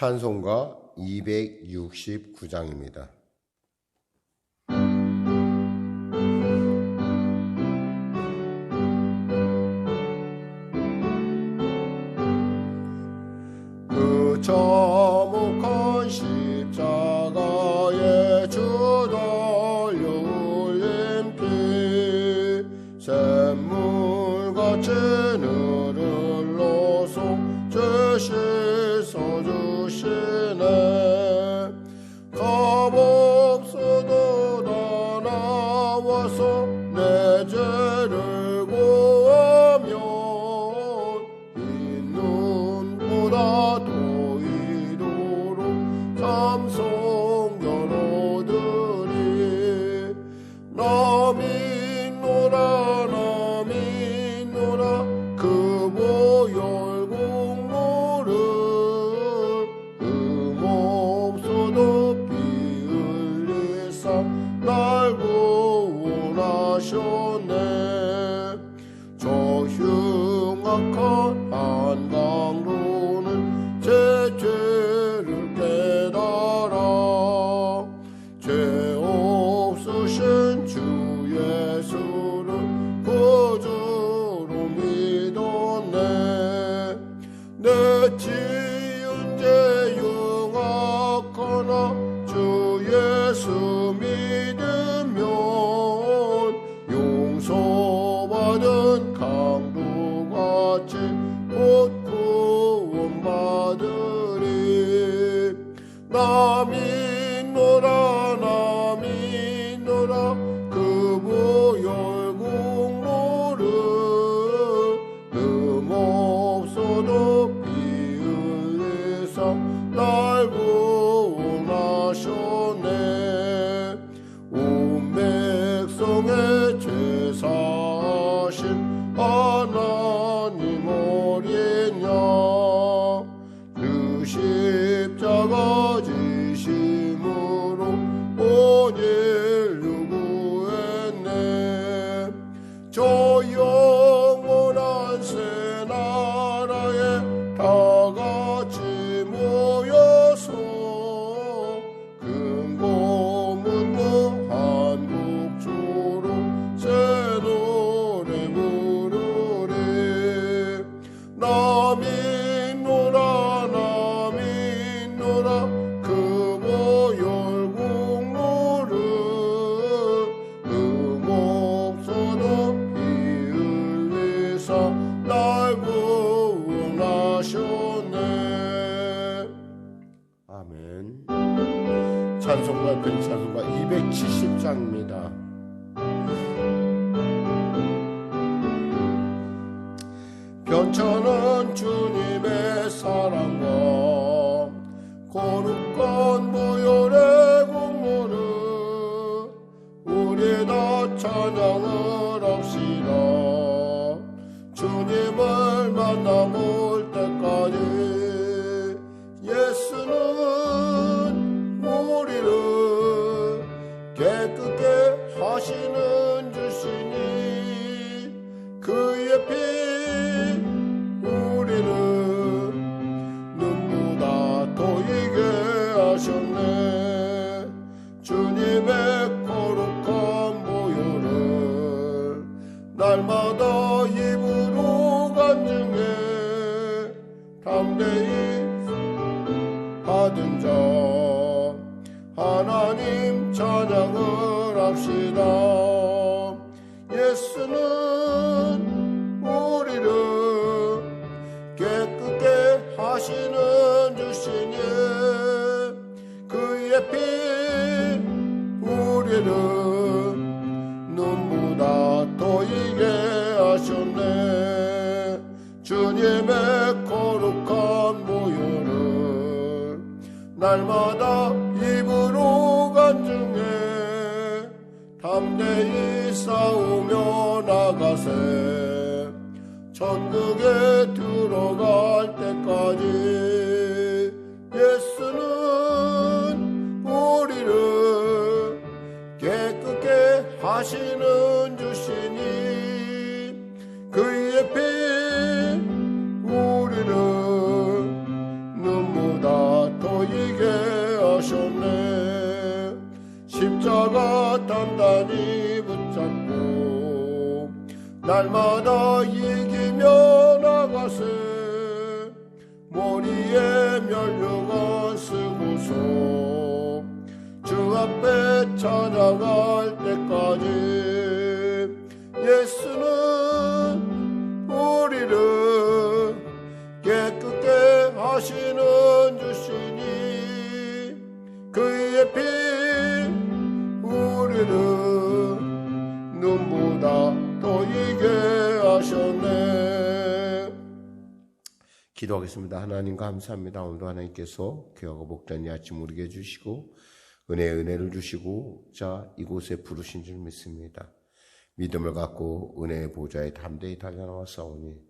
찬송가 269장입니다. 그 처목한 십자가에 주 돌려 흘린 피 샘물같이 늘 흘러서 죄 씻어주시네. 값없어도 다 나와서 내 죄를 구하면 이 눈보다 더 이도록 삼성 열어드리. 나 믿노라 그 보혈 공로를 없어도 피 흘리사 날 구원하셨네. 저 흉악한 한강로는 제 죄를 깨달아 죄 없으신 주 예수를 구주로 믿었네. 내 지은 죄 흉악하나 주 예수 믿으면 용서받은 강도같이 곧 구원받으리. 나 믿노라 그 보혈 공로를 없어도 피 흘리사 날 구원하셨네. 온 백성의 죄 사하신 하나님 어린 양 그 십자가 지심으로 온 인류 구했네. 저 영원한 새 나라에 다 같이 모여서 큰 고문도 한국초로 새 노래 부르리. 나 믿노라 그 보혈 공로를 없어도 피 흘리사 날 구원하셨네. 아멘. 찬송가 큰 찬송가 270장입니다. 변천한 주님의 사랑과 거룩한 보혈의 공로를 우리 다 찬양을 합시다. 주님을 만나 볼 때까지 예수는 우리를 깨끗게 하시는 주시니 그의 피 우리를 눈보다 더이게 하셨네. 주님의 거룩한 보혈을 날마다 입으로 간증해 담대히 받은 자 하나님 찬양을 합시다. 예수는 우리를 깨끗게 하시는 주시니 그의 피 우리를 눈보다 더이게 하셨네. 주님의 거룩한 보혈을 날마다 입으로 간증해 담대히 싸우며 나가세. 천국에 들어갈 때까지 예수는 우리를 깨끗게 하시는 주시니 그의 피 우리를 눈보다 십자가 단단히 붙잡고 날마다 이기며 나가세. 머리에 면류관 쓰고서 주 앞에 찾아갈 때까지 예수는 우리를 깨끗게 하시는 주시니 그의 피 우리를 눈보다 더 이게 하셨네. 기도하겠습니다. 하나님 감사합니다. 오늘도 하나님께서 귀하고 복된 이 아침 우리에게 주시고 은혜를 주시고 자 이곳에 부르신 줄 믿습니다. 믿음을 갖고 은혜의 보좌에 담대히 달려나왔사오니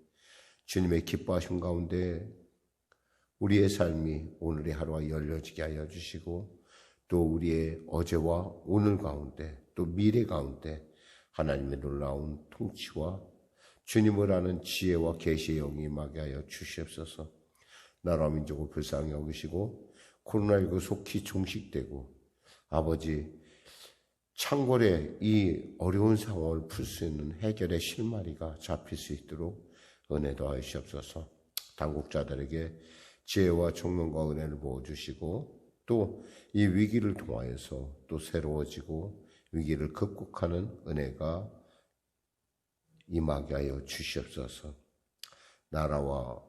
주님의 기뻐하심 가운데 우리의 삶이 오늘의 하루와 열려지게 하여 주시고 또 우리의 어제와 오늘 가운데 또 미래 가운데 하나님의 놀라운 통치와 주님을 아는 지혜와 계시의 영이 임하게 하여 주시옵소서. 나라 민족을 불쌍히 여기시고 코로나19 속히 종식되고 아버지 창궐의 이 어려운 상황을 풀 수 있는 해결의 실마리가 잡힐 수 있도록 은혜 더하시옵소서. 당국자들에게 지혜와 총명과 은혜를 부어주시고 또 이 위기를 통하여서 또 새로워지고 위기를 극복하는 은혜가 임하게 하여 주시옵소서. 나라와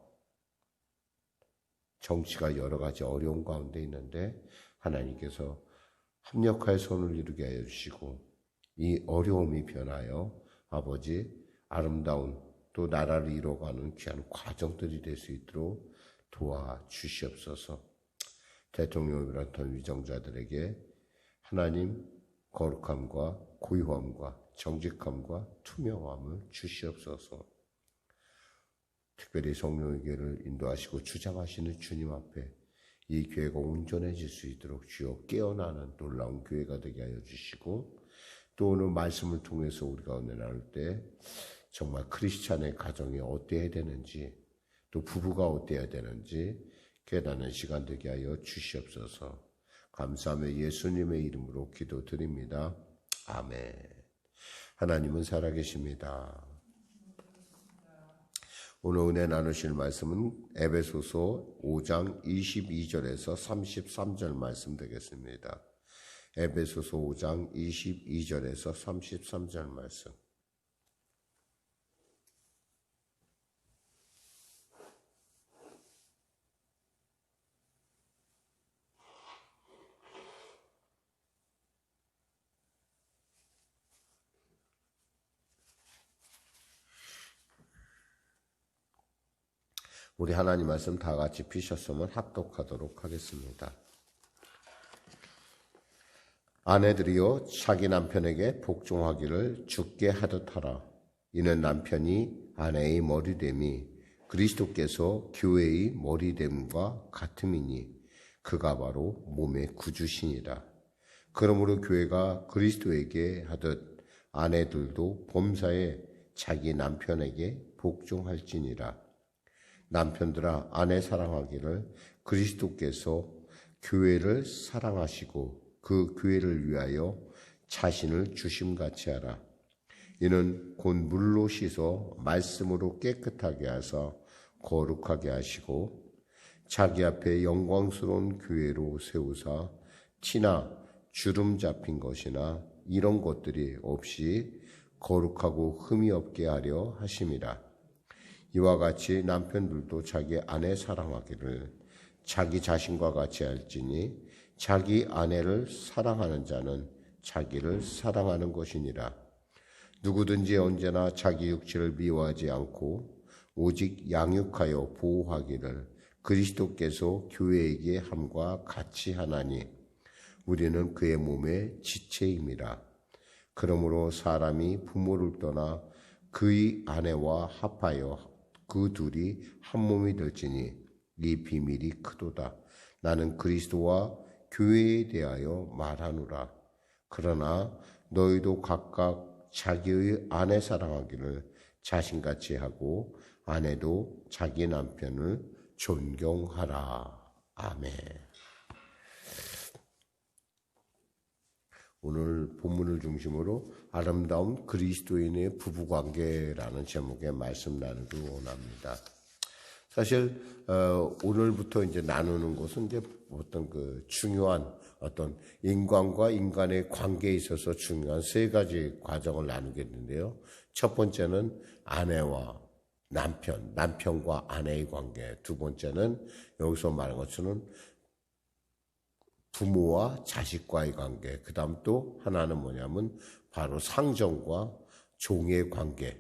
정치가 여러 가지 어려운 가운데 있는데 하나님께서 합력하여 손을 이루게 하여 주시고 이 어려움이 변하여 아버지 아름다운 또 나라를 이뤄가는 귀한 과정들이 될 수 있도록 도와주시옵소서. 대통령을 비롯한 위정자들에게 하나님 거룩함과 고유함과 정직함과 투명함을 주시옵소서. 특별히 성령에게를 인도하시고 주장하시는 주님 앞에 이 교회가 온전해질 수 있도록 주여 깨어나는 놀라운 교회가 되게 하여 주시고 또 오늘 말씀을 통해서 우리가 은혜 나눌 때 정말 크리스찬의 가정이 어때야 되는지 또 부부가 어때야 되는지 깨닫는 시간 되게 하여 주시옵소서. 감사하며 예수님의 이름으로 기도드립니다. 아멘. 하나님은 살아계십니다. 오늘 은혜 나누실 말씀은 에베소서 5장 22절에서 33절 말씀 되겠습니다. 에베소서 5장 22절에서 33절 말씀. 우리 하나님 말씀 다 같이 피셨으면 합독하도록 하겠습니다. 아내들이여 자기 남편에게 복종하기를 주께 하듯 하라. 이는 남편이 아내의 머리됨이 그리스도께서 교회의 머리됨과 같음이니 그가 바로 몸의 구주시니라. 그러므로 교회가 그리스도에게 하듯 아내들도 범사에 자기 남편에게 복종할지니라. 남편들아 아내 사랑하기를 그리스도께서 교회를 사랑하시고 그 교회를 위하여 자신을 주심같이 하라. 이는 곧 물로 씻어 말씀으로 깨끗하게 하사 거룩하게 하시고 자기 앞에 영광스러운 교회로 세우사 티나 주름 잡힌 것이나 이런 것들이 없이 거룩하고 흠이 없게 하려 하심이라. 이와 같이 남편들도 자기 아내 사랑하기를 자기 자신과 같이 할지니 자기 아내를 사랑하는 자는 자기를 사랑하는 것이니라. 누구든지 언제나 자기 육체를 미워하지 않고 오직 양육하여 보호하기를 그리스도께서 교회에게 함과 같이 하나니 우리는 그의 몸의 지체임이라. 그러므로 사람이 부모를 떠나 그의 아내와 합하여 그 둘이 한 몸이 될지니 이 비밀이 크도다. 나는 그리스도와 교회에 대하여 말하노라. 그러나 너희도 각각 자기의 아내 사랑하기를 자신같이 하고 아내도 자기 남편을 존경하라. 아멘. 오늘 본문을 중심으로 아름다운 그리스도인의 부부관계라는 제목의 말씀 나누기 원합니다. 사실 오늘부터 이제 나누는 것은 이제 어떤 그 중요한 어떤 인간과 인간의 관계에 있어서 중요한 세 가지 과정을 나누겠는데요. 첫 번째는 아내와 남편, 남편과 아내의 관계. 두 번째는 여기서 말한 것처럼 부모와 자식과의 관계. 그 다음 또 하나는 뭐냐면 바로 상정과 종의 관계.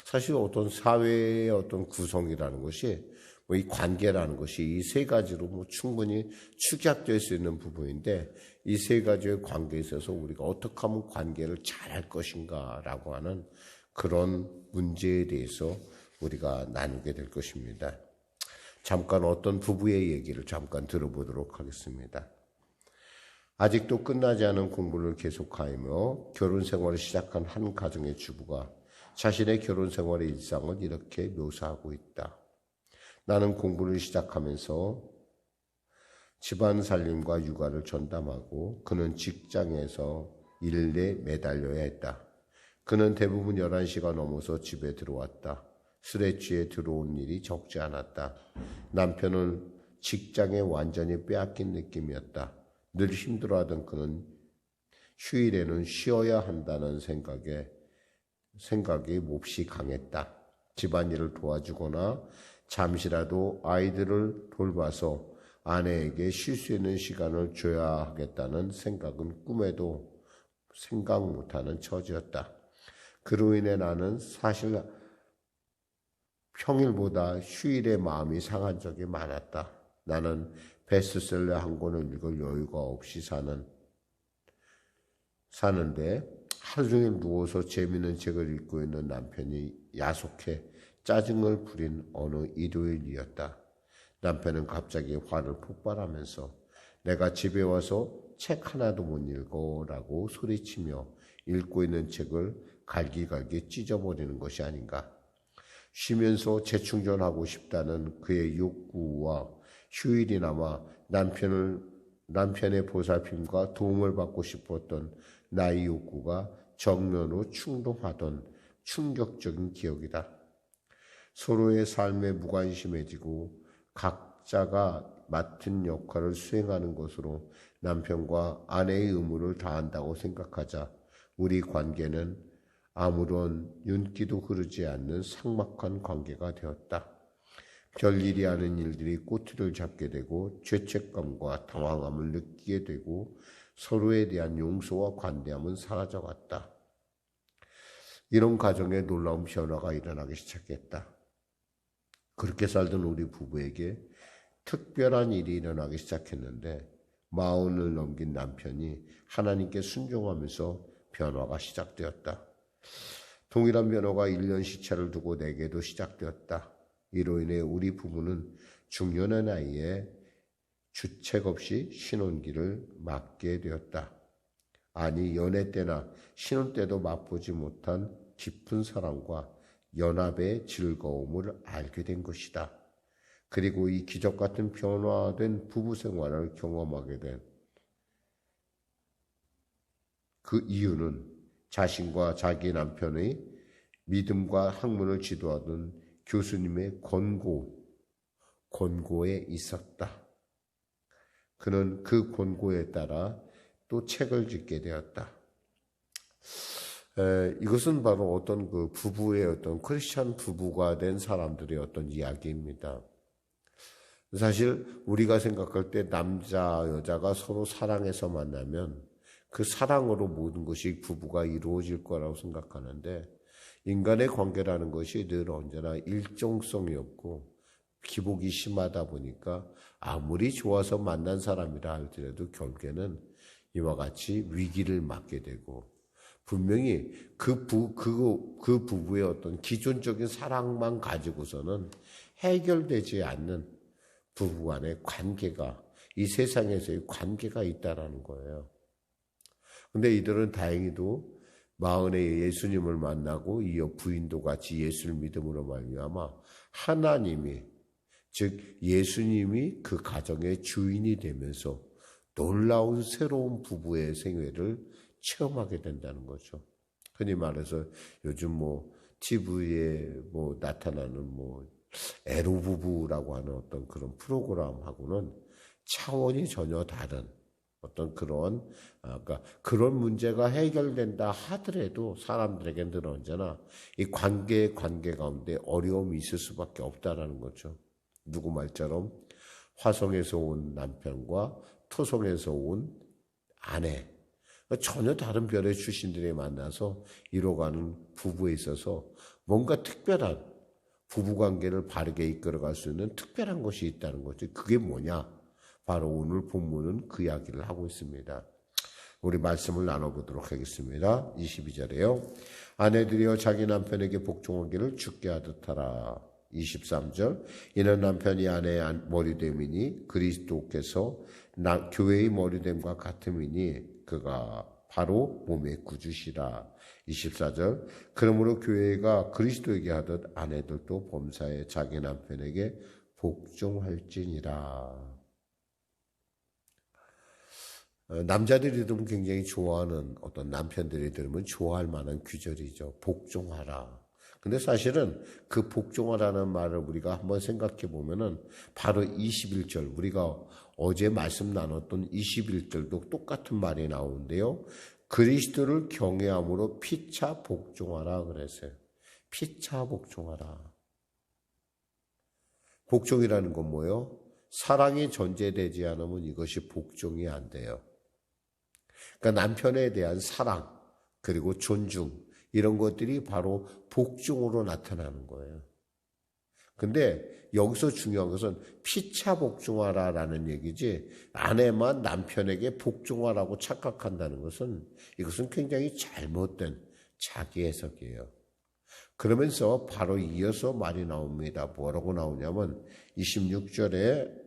사실 어떤 사회의 어떤 구성이라는 것이 이 관계라는 것이 이 세 가지로 충분히 축약될 수 있는 부분인데 이 세 가지의 관계에 있어서 우리가 어떻게 하면 관계를 잘할 것인가라고 하는 그런 문제에 대해서 우리가 나누게 될 것입니다. 잠깐 어떤 부부의 얘기를 잠깐 들어보도록 하겠습니다. 아직도 끝나지 않은 공부를 계속하며 결혼 생활을 시작한 한 가정의 주부가 자신의 결혼 생활의 일상을 이렇게 묘사하고 있다. 나는 공부를 시작하면서 집안 살림과 육아를 전담하고 그는 직장에서 일에 매달려야 했다. 그는 대부분 11시가 넘어서 집에 들어왔다. 술에 취해 들어온 일이 적지 않았다. 남편은 직장에 완전히 빼앗긴 느낌이었다. 늘 힘들어하던 그는 휴일에는 쉬어야 한다는 생각이 몹시 강했다. 집안일을 도와주거나 잠시라도 아이들을 돌봐서 아내에게 쉴 수 있는 시간을 줘야 하겠다는 생각은 꿈에도 생각 못하는 처지였다. 그로 인해 나는 사실 평일보다 휴일에 마음이 상한 적이 많았다. 나는 베스트셀러 한 권을 읽을 여유가 없이 사는데 하루 종일 누워서 재미있는 책을 읽고 있는 남편이 야속해 짜증을 부린 어느 일요일이었다. 남편은 갑자기 화를 폭발하면서 내가 집에 와서 책 하나도 못 읽어라고 소리치며 읽고 있는 책을 갈기갈기 찢어버리는 것이 아닌가. 쉬면서 재충전하고 싶다는 그의 욕구와 휴일이나마 남편의 보살핌과 도움을 받고 싶었던 나의 욕구가 정면으로 충돌하던 충격적인 기억이다. 서로의 삶에 무관심해지고 각자가 맡은 역할을 수행하는 것으로 남편과 아내의 의무를 다한다고 생각하자 우리 관계는 아무런 윤기도 흐르지 않는 삭막한 관계가 되었다. 별일이 아닌 일들이 꼬투리를 잡게 되고 죄책감과 당황함을 느끼게 되고 서로에 대한 용서와 관대함은 사라져갔다. 이런 가정에 놀라운 변화가 일어나기 시작했다. 그렇게 살던 우리 부부에게 특별한 일이 일어나기 시작했는데 40을 넘긴 남편이 하나님께 순종하면서 변화가 시작되었다. 동일한 변화가 1년 시차를 두고 내게도 시작되었다. 이로 인해 우리 부부는 중년의 나이에 주책 없이 신혼기를 맞게 되었다. 아니 연애 때나 신혼 때도 맛보지 못한 깊은 사랑과 연합의 즐거움을 알게 된 것이다. 그리고 이 기적 같은 변화된 부부 생활을 경험하게 된 그 이유는 자신과 자기 남편의 믿음과 학문을 지도하던 교수님의 권고에 있었다. 그는 그 권고에 따라 또 책을 짓게 되었다. 이것은 바로 어떤 그 부부의 어떤 크리스찬 부부가 된 사람들의 어떤 이야기입니다. 사실 우리가 생각할 때 남자, 여자가 서로 사랑해서 만나면 그 사랑으로 모든 것이 부부가 이루어질 거라고 생각하는데 인간의 관계라는 것이 늘 언제나 일정성이 없고 기복이 심하다 보니까 아무리 좋아서 만난 사람이라 할지라도 결국에는 이와 같이 위기를 맞게 되고 분명히 그 부부의 어떤 기존적인 사랑만 가지고서는 해결되지 않는 부부간의 관계가 이 세상에서의 관계가 있다라는 거예요. 근데 이들은 다행히도 40에 예수님을 만나고 이어 부인도 같이 예수를 믿음으로 말미암아 하나님이 즉 예수님이 그 가정의 주인이 되면서 놀라운 새로운 부부의 생애를 체험하게 된다는 거죠. 흔히 말해서 요즘 TV에 나타나는 에로 부부라고 하는 어떤 그런 프로그램하고는 차원이 전혀 다른 어떤 그러니까 그런 문제가 해결된다 하더라도 사람들에게는 언제나 이 관계 가운데 어려움이 있을 수밖에 없다라는 거죠. 누구 말처럼 화성에서 온 남편과 토성에서 온 아내, 전혀 다른 별의 출신들이 만나서 이뤄가는 부부에 있어서 뭔가 특별한 부부관계를 바르게 이끌어갈 수 있는 특별한 것이 있다는 거죠. 그게 뭐냐? 바로 오늘 본문은 그 이야기를 하고 있습니다. 우리 말씀을 나눠보도록 하겠습니다. 22절에요. 아내들이여 자기 남편에게 복종하기를 주께 하듯 하라. 23절 이는 남편이 아내의 머리됨이니 그리스도께서 교회의 머리됨과 같음이니 그가 바로 몸의 구주시라. 24절 그러므로 교회가 그리스도에게 하듯 아내들도 범사에 자기 남편에게 복종할지니라. 남자들이 들으면 굉장히 좋아하는 어떤 남편들이 들으면 좋아할 만한 귀절이죠. 복종하라. 근데 사실은 그 복종하라는 말을 우리가 한번 생각해 보면은 바로 21절, 우리가 어제 말씀 나눴던 21절도 똑같은 말이 나오는데요. 그리스도를 경외함으로 피차 복종하라 그랬어요. 피차 복종하라. 복종이라는 건 뭐예요? 사랑이 전제되지 않으면 이것이 복종이 안 돼요. 그러니까 남편에 대한 사랑 그리고 존중 이런 것들이 바로 복종으로 나타나는 거예요. 근데 여기서 중요한 것은 피차 복종하라라는 얘기지 아내만 남편에게 복종하라고 착각한다는 것은 이것은 굉장히 잘못된 자기 해석이에요. 그러면서 바로 이어서 말이 나옵니다. 뭐라고 나오냐면 25절에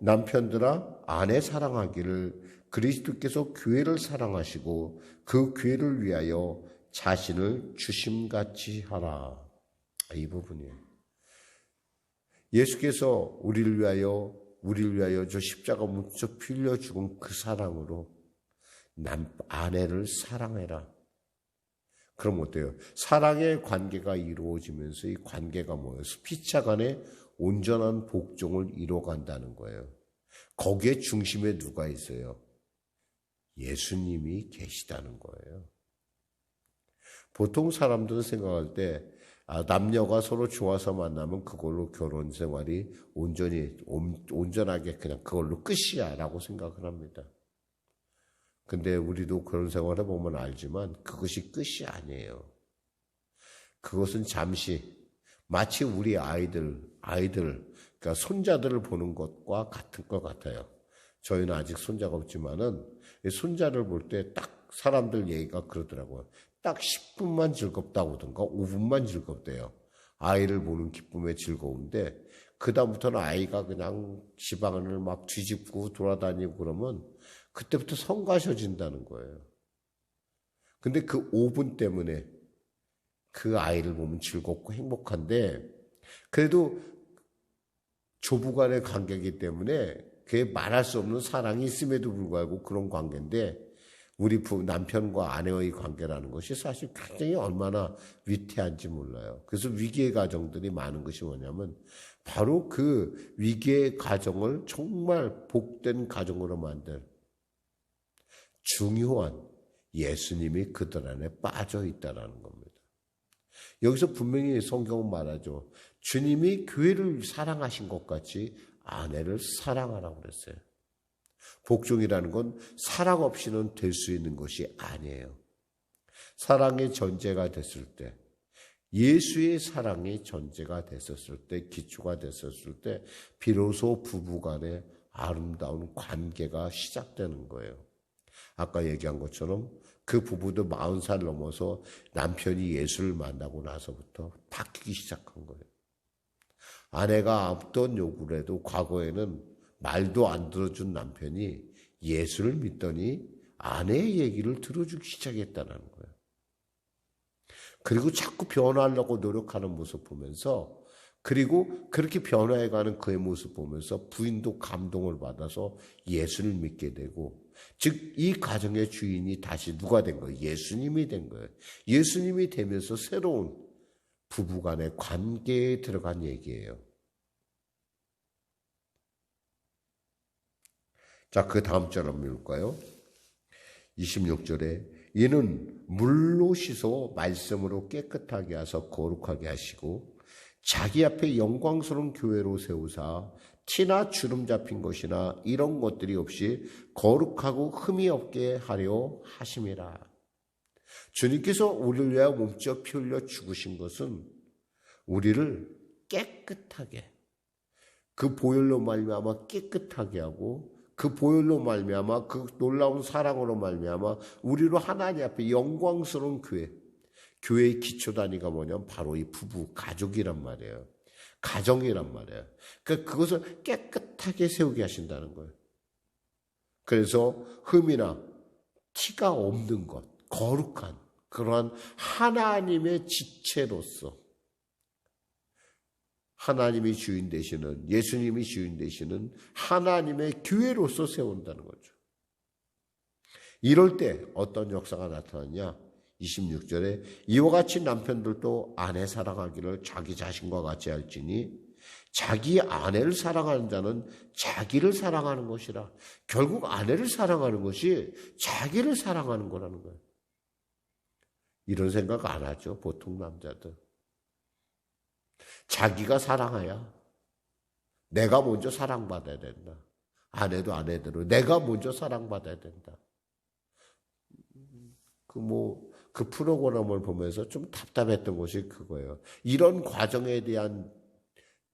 남편들아 아내 사랑하기를 그리스도께서 교회를 사랑하시고 그 교회를 위하여 자신을 주심같이 하라. 이 부분이에요. 예수께서 우리를 위하여 저 십자가 묻혀 빌려 죽은 그 사랑으로 아내를 사랑해라. 그럼 어때요? 사랑의 관계가 이루어지면서 이 관계가 뭐예요? 피차 간의 온전한 복종을 이뤄간다는 거예요. 거기에 중심에 누가 있어요? 예수님이 계시다는 거예요. 보통 사람들은 생각할 때 남녀가 서로 좋아서 만나면 그걸로 결혼 생활이 온전하게 그냥 그걸로 끝이야 라고 생각을 합니다. 근데 우리도 그런 생활을 보면 알지만 그것이 끝이 아니에요. 그것은 잠시 마치 우리 아이들 그러니까 손자들을 보는 것과 같은 것 같아요. 저희는 아직 손자가 없지만은 손자를 볼 때 딱 사람들 얘기가 그러더라고요. 딱 10분만 즐겁다고든가 5분만 즐겁대요. 아이를 보는 기쁨의 즐거운데 그다음부터는 아이가 그냥 집안을 막 뒤집고 돌아다니고 그러면 그때부터 성가셔진다는 거예요. 근데 그 5분 때문에 그 아이를 보면 즐겁고 행복한데 그래도 조부간의 관계이기 때문에 그게 말할 수 없는 사랑이 있음에도 불구하고 그런 관계인데 우리 남편과 아내의 관계라는 것이 사실 굉장히 얼마나 위태한지 몰라요. 그래서 위기의 가정들이 많은 것이 뭐냐면 바로 그 위기의 가정을 정말 복된 가정으로 만들 중요한 예수님이 그들 안에 빠져 있다는 겁니다. 여기서 분명히 성경은 말하죠. 주님이 교회를 사랑하신 것 같이 아내를 사랑하라고 그랬어요. 복종이라는 건 사랑 없이는 될 수 있는 것이 아니에요. 사랑의 전제가 됐을 때, 예수의 사랑이 전제가 됐었을 때, 기초가 됐었을 때 비로소 부부간의 아름다운 관계가 시작되는 거예요. 아까 얘기한 것처럼 그 부부도 40살 넘어서 남편이 예수를 만나고 나서부터 바뀌기 시작한 거예요. 아내가 어떤 요구를 해도 과거에는 말도 안 들어준 남편이 예수를 믿더니 아내의 얘기를 들어주기 시작했다는 거예요. 그리고 자꾸 변화하려고 노력하는 모습 보면서 그리고 그렇게 변화해가는 그의 모습 보면서 부인도 감동을 받아서 예수를 믿게 되고, 즉 이 가정의 주인이 다시 누가 된 거예요? 예수님이 된 거예요. 예수님이 되면서 새로운 부부간의 관계에 들어간 얘기예요. 자, 그 다음 절 한번 읽을까요? 26절에 이는 물로 씻어 말씀으로 깨끗하게 하사 거룩하게 하시고 자기 앞에 영광스러운 교회로 세우사 티나 주름 잡힌 것이나 이런 것들이 없이 거룩하고 흠이 없게 하려 하심이라. 주님께서 우리를 위하여 몸져 피 흘려 죽으신 것은 우리를 깨끗하게, 그 보혈로 말미암아 깨끗하게 하고 그 보혈로 말미암아 그 놀라운 사랑으로 말미암아 우리로 하나님 앞에 영광스러운 교회, 교회의 기초 단위가 뭐냐면 바로 이 부부, 가족이란 말이에요. 가정이란 말이에요. 그러니까 그것을 깨끗하게 세우게 하신다는 거예요. 그래서 흠이나 티가 없는 것, 거룩한 그러한 하나님의 지체로서 하나님이 주인 되시는, 예수님이 주인 되시는 하나님의 교회로서 세운다는 거죠. 이럴 때 어떤 역사가 나타났냐? 26절에 이와 같이 남편들도 아내 사랑하기를 자기 자신과 같이 할지니 자기 아내를 사랑하는 자는 자기를 사랑하는 것이라. 결국 아내를 사랑하는 것이 자기를 사랑하는 거라는 거예요. 이런 생각 안 하죠, 보통 남자들. 자기가 사랑해야 내가 먼저 사랑받아야 된다. 아내도 아내대로 내가 먼저 사랑받아야 된다. 그 프로그램을 보면서 좀 답답했던 것이 그거예요. 이런 과정에 대한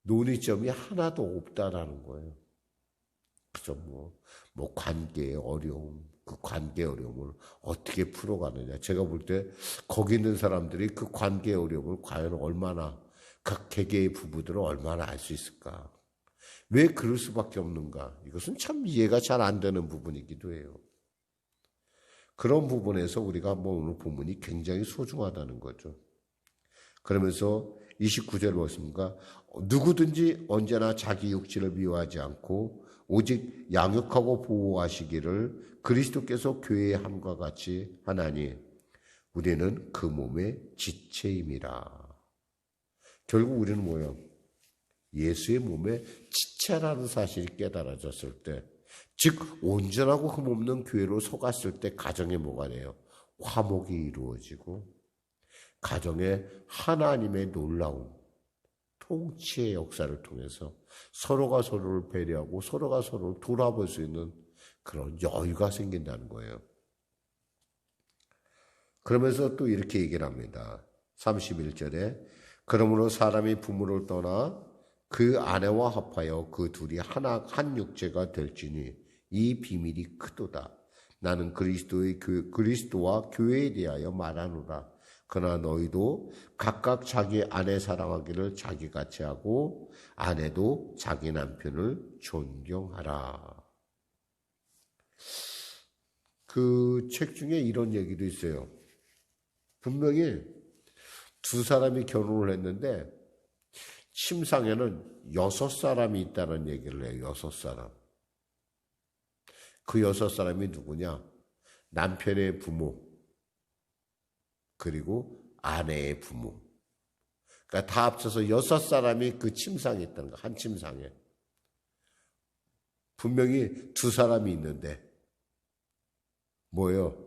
논의점이 하나도 없다라는 거예요. 그죠? 관계의 어려움, 그 관계의 어려움을 어떻게 풀어가느냐. 제가 볼 때 거기 있는 사람들이 그 관계의 어려움을 과연 얼마나, 각 개개의 부부들은 얼마나 알 수 있을까? 왜 그럴 수밖에 없는가? 이것은 참 이해가 잘 안 되는 부분이기도 해요. 그런 부분에서 우리가 오늘 본문이 굉장히 소중하다는 거죠. 그러면서 29절 보겠습니까? 누구든지 언제나 자기 육체를 미워하지 않고 오직 양육하고 보호하시기를 그리스도께서 교회의 함과 같이 하나니 우리는 그 몸의 지체임이라. 결국 우리는 뭐예요? 예수의 몸의 지체라는 사실이 깨달아졌을 때, 즉 온전하고 흠없는 교회로 속았을 때 가정에 뭐가 돼요? 화목이 이루어지고 가정에 하나님의 놀라운 통치의 역사를 통해서 서로가 서로를 배려하고 서로가 서로를 돌아볼 수 있는 그런 여유가 생긴다는 거예요. 그러면서 또 이렇게 얘기를 합니다. 31절에 그러므로 사람이 부모를 떠나 그 아내와 합하여 그 둘이 한 육체가 될지니 이 비밀이 크도다. 나는 그리스도와 교회에 대하여 말하노라. 그러나 너희도 각각 자기 아내 사랑하기를 자기같이 하고 아내도 자기 남편을 존경하라. 그 책 중에 이런 얘기도 있어요. 분명히 두 사람이 결혼을 했는데 침상에는 6사람이 있다는 얘기를 해요. 6사람. 그 6사람이 누구냐? 남편의 부모, 그리고 아내의 부모. 그러니까 다 합쳐서 6사람이 그 침상에 있다는 거야. 한 침상에. 분명히 두 사람이 있는데 뭐예요?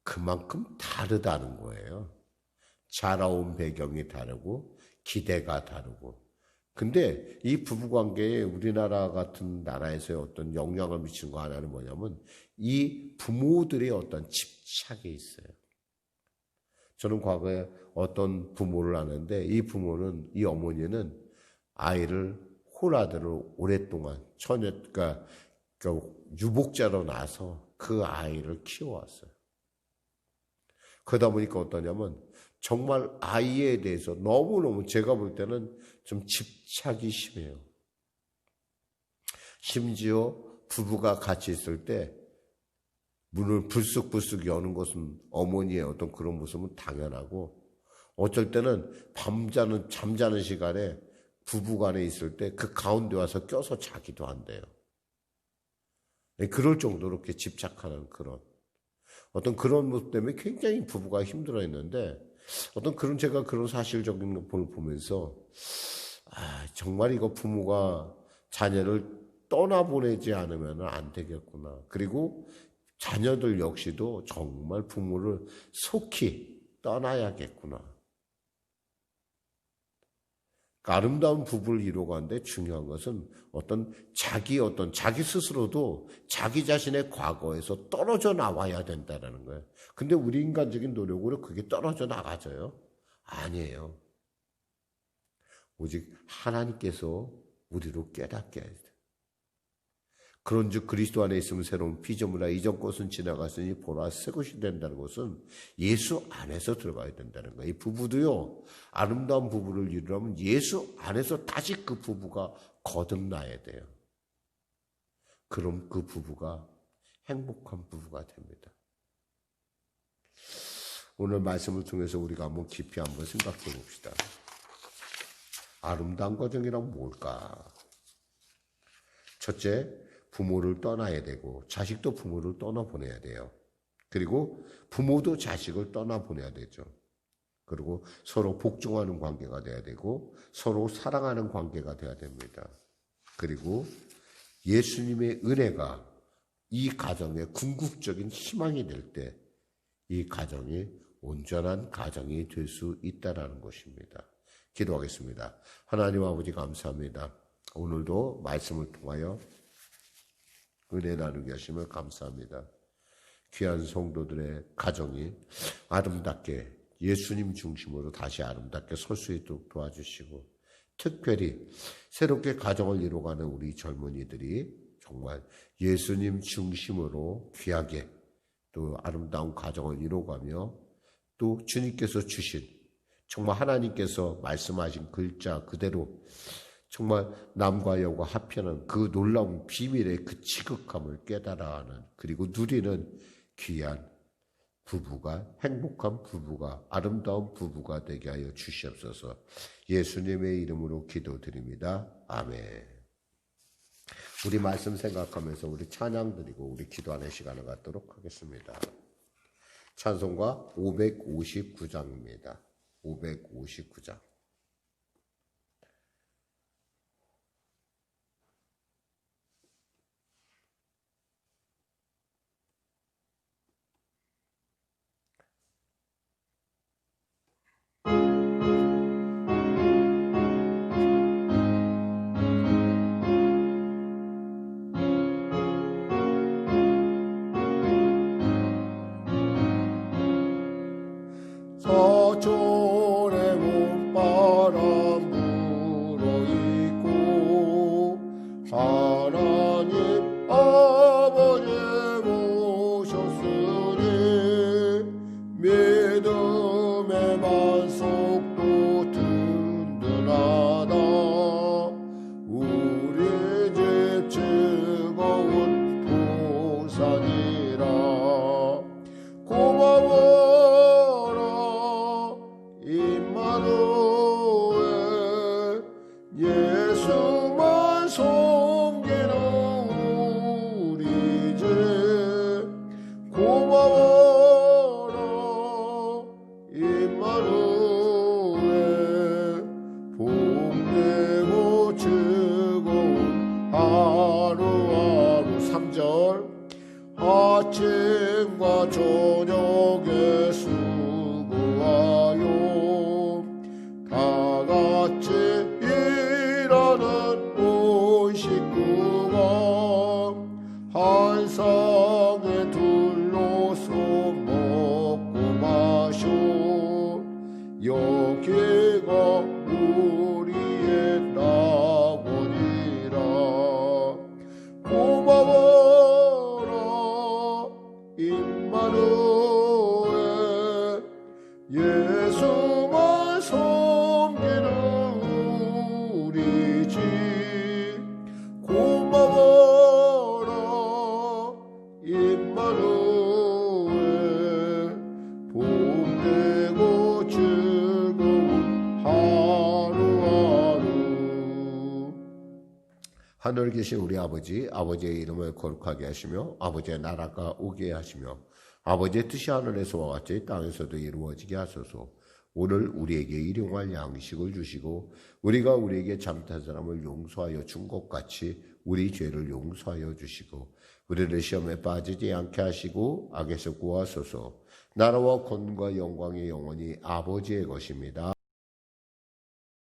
그만큼 다르다는 거예요. 자라온 배경이 다르고 기대가 다르고. 근데 이 부부관계에 우리나라 같은 나라에서의 어떤 영향을 미치는 거 하나는 뭐냐면 이 부모들의 어떤 집착이 있어요. 저는 과거에 어떤 부모를 아는데 이 부모는, 이 어머니는 아이를, 혼아들을 오랫동안 그러니까 유복자로 나서 그 아이를 키워왔어요. 그러다 보니까 어떠냐면 정말 아이에 대해서 너무너무 제가 볼 때는 좀 집착이 심해요. 심지어 부부가 같이 있을 때 문을 불쑥불쑥 여는 것은 어머니의 어떤 그런 모습은 당연하고 어쩔 때는 잠자는 시간에 부부간에 있을 때 그 가운데 와서 껴서 자기도 한대요. 그럴 정도로 이렇게 집착하는 어떤 그런 모습 때문에 굉장히 부부가 힘들어했는데 어떤 제가 그런 사실적인 걸 보면서 정말 이거 부모가 자녀를 떠나보내지 않으면 안 되겠구나. 그리고 자녀들 역시도 정말 부모를 속히 떠나야겠구나. 아름다운 부부를 이루어가는데 중요한 것은 자기 스스로도 자기 자신의 과거에서 떨어져 나와야 된다는 거예요. 근데 우리 인간적인 노력으로 그게 떨어져 나가져요? 아니에요. 오직 하나님께서 우리로 깨닫게 해야 돼요. 그런즉 그리스도 안에 있으면 새로운 피조물이라 이전 것은 지나갔으니 보라 새 것이 된다는 것은 예수 안에서 들어가야 된다는 거예요. 이 부부도요, 아름다운 부부를 이루려면 예수 안에서 다시 그 부부가 거듭나야 돼요. 그럼 그 부부가 행복한 부부가 됩니다. 오늘 말씀을 통해서 우리가 한번 깊이 한번 생각해 봅시다. 아름다운 가정이란 뭘까? 첫째, 부모를 떠나야 되고 자식도 부모를 떠나보내야 돼요. 그리고 부모도 자식을 떠나보내야 되죠. 그리고 서로 복종하는 관계가 돼야 되고 서로 사랑하는 관계가 돼야 됩니다. 그리고 예수님의 은혜가 이 가정의 궁극적인 희망이 될 때 이 가정이 온전한 가정이 될 수 있다는 것입니다. 기도하겠습니다. 하나님 아버지 감사합니다. 오늘도 말씀을 통하여 은혜 나누게 하심을 감사합니다. 귀한 성도들의 가정이 아름답게 예수님 중심으로 다시 아름답게 설 수 있도록 도와주시고 특별히 새롭게 가정을 이루어가는 우리 젊은이들이 정말 예수님 중심으로 귀하게 또 아름다운 가정을 이루어가며 또 주님께서 주신 정말 하나님께서 말씀하신 글자 그대로 정말 남과 여가 합편한 그 놀라운 비밀의 그 지극함을 깨달아하는 그리고 누리는 귀한 부부가 행복한 부부가 아름다운 부부가 되게 하여 주시옵소서. 예수님의 이름으로 기도드립니다. 아멘. 우리 말씀 생각하면서 우리 찬양 드리고 우리 기도하는 시간을 갖도록 하겠습니다. 찬송가 559장입니다. 559장. 서촌의 봄바람 불어있고 하나님 아버지 모셨으니 믿음의 만속도 든든하다. 우리 집 즐거운 보산이라. 고마워 예수만 섬기는 우리 집 고마워라 임마누엘 봄되고 즐거운 하루하루 3절 아침과 저녁에 수고하여 다같이 일하는 온 식구가 한 상에 둘러서 먹고 마셔 여기가 우리의 낙원이라. 고마워라 임마누엘 하늘 계신 우리 아버지, 아버지의 이름을 거룩하게 하시며 아버지의 나라가 오게 하시며 아버지의 뜻이 하늘에서와 같이 땅에서도 이루어지게 하소서. 오늘 우리에게 일용할 양식을 주시고 우리가 우리에게 잘못한 사람을 용서하여 준 것 같이 우리 죄를 용서하여 주시고 우리를 시험에 빠지지 않게 하시고 악에서 구하소서. 나라와 권능과 영광이 영원히 아버지의 것입니다.